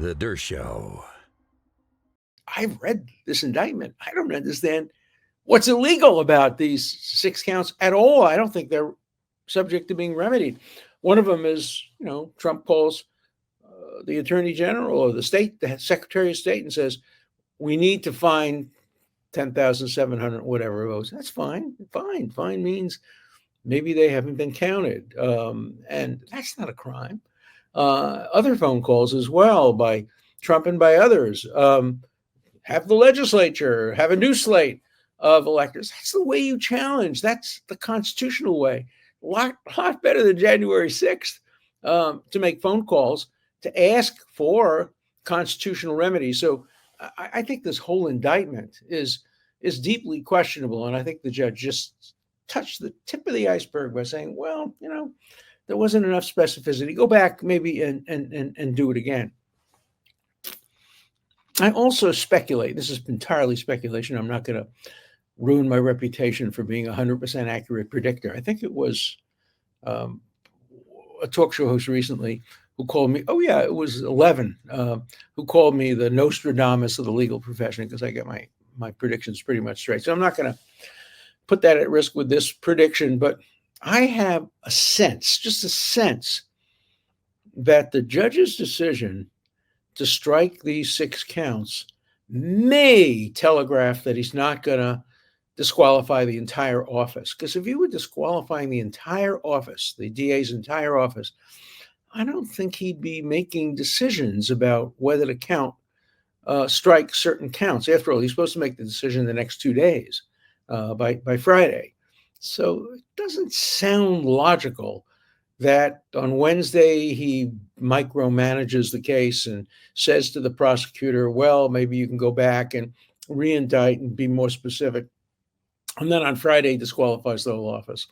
The Dershow. I've read this indictment. I don't understand what's illegal about these 6 counts at all. I don't think they're subject to being remedied. One of them is, Trump calls the Attorney General or the Secretary of State, and says, we need to find 10,700 whatever votes. That's fine. Fine means maybe they haven't been counted. And that's not a crime. Other phone calls as well by Trump and by others. Have the legislature have a new slate of electors. That's the way you challenge. That's the constitutional way. A lot better than January 6th to make phone calls to ask for constitutional remedies. So I think this whole indictment is deeply questionable. And I think the judge just touched the tip of the iceberg by saying, well, there wasn't enough specificity. Go back maybe and do it again. I also speculate, this is entirely speculation. I'm not going to ruin my reputation for being a 100% accurate predictor. I think it was a talk show host recently who called me, it was 11, who called me the Nostradamus of the legal profession, because I get my predictions pretty much straight. So I'm not going to put that at risk with this prediction, but I have a sense that the judge's decision to strike these 6 counts may telegraph that he's not going to disqualify the entire office. Because if you were disqualifying the entire office, the DA's entire office, I don't think he'd be making decisions about whether to strike certain counts. After all, he's supposed to make the decision the next 2 days, by Friday. So it doesn't sound logical that on Wednesday he micromanages the case and says to the prosecutor, well, maybe you can go back and re-indict and be more specific. And then on Friday, disqualifies the whole office.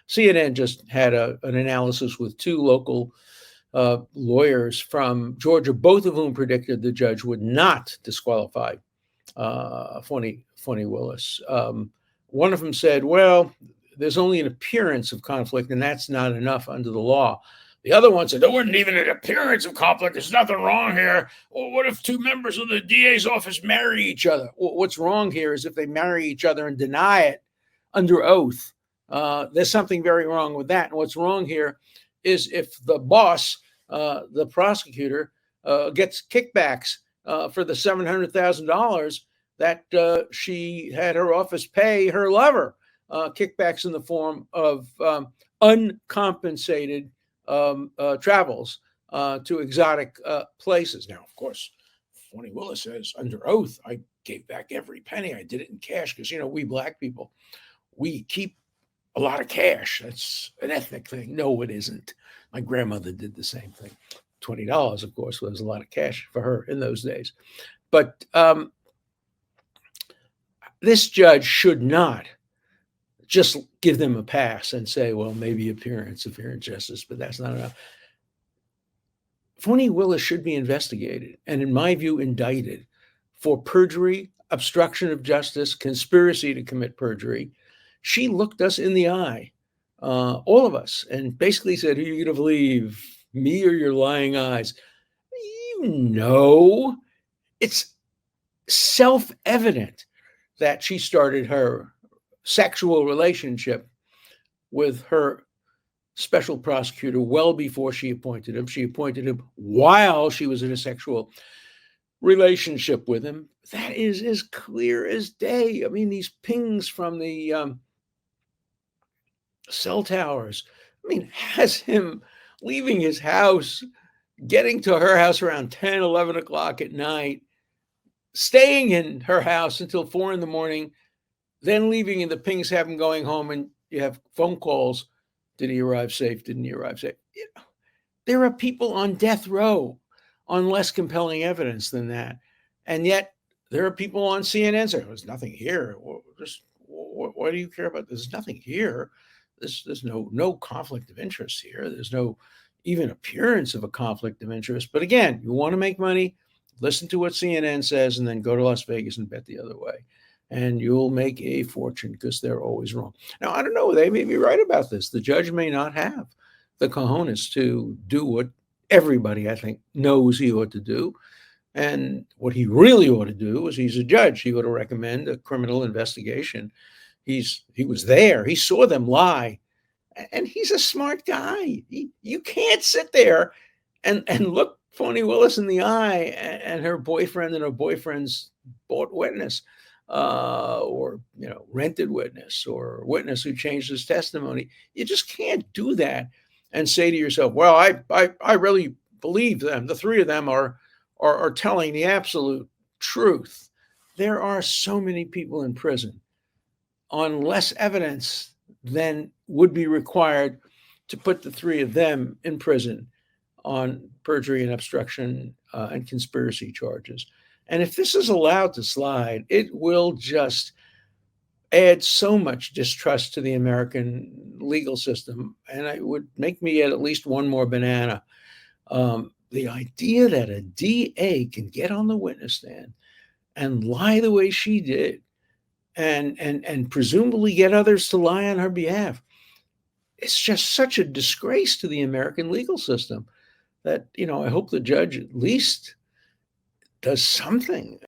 CNN just had an analysis with 2 local lawyers from Georgia, both of whom predicted the judge would not disqualify Fani Willis. One of them said, well, there's only an appearance of conflict, and that's not enough under the law. The other one said, there wasn't even an appearance of conflict. There's nothing wrong here. Well, what if 2 members of the DA's office marry each other? Well, what's wrong here is if they marry each other and deny it under oath. There's something very wrong with that. And what's wrong here is if the boss, the prosecutor, gets kickbacks for the $700,000 that she had her office pay her lover, kickbacks in the form of uncompensated travels to exotic places. Now, of course, Fani Willis says under oath, I gave back every penny. I did it in cash because, we Black people, we keep a lot of cash. That's an ethnic thing. No, it isn't. My grandmother did the same thing. $20, of course, was a lot of cash for her in those days. But this judge should not just give them a pass and say, well, maybe appearance of justice, but that's not enough. Fani Willis should be investigated and, in my view, indicted for perjury, obstruction of justice, conspiracy to commit perjury. She looked us in the eye, all of us, and basically said, who are you going to believe, me or your lying eyes? It's self-evident that she started her sexual relationship with her special prosecutor well before she appointed him. She appointed him while she was in a sexual relationship with him. That is as clear as day. I mean, these pings from the cell towers, has him leaving his house, getting to her house around 10, 11 o'clock at night, staying in her house until 4 a.m, then leaving, and the pings have him going home, and you have phone calls. Did he arrive safe? Didn't he arrive safe? There are people on death row on less compelling evidence than that. And yet there are people on CNN saying, there's nothing here. Why do you care about this? There's nothing here. There's no conflict of interest here. There's no even appearance of a conflict of interest. But again, you want to make money, listen to what CNN says, and then go to Las Vegas and bet the other way. And you'll make a fortune because they're always wrong. Now, I don't know. They may be right about this. The judge may not have the cojones to do what everybody, I think, knows he ought to do. And what he really ought to do is he's a judge. He ought to recommend a criminal investigation. He was there. He saw them lie, and he's a smart guy. You can't sit there and look Fani Willis in the eye and her boyfriend and her boyfriend's bought witness, or rented witness, or witness who changed his testimony. You just can't do that and say to yourself, "Well, I really believe them. The three of them are telling the absolute truth." There are so many people in prison on less evidence than would be required to put the three of them in prison on perjury and obstruction and conspiracy charges. And if this is allowed to slide, it will just add so much distrust to the American legal system, and it would make me at least one more banana. The idea that a DA can get on the witness stand and lie the way she did, and presumably get others to lie on her behalf, it's just such a disgrace to the American legal system that I hope the judge at least does something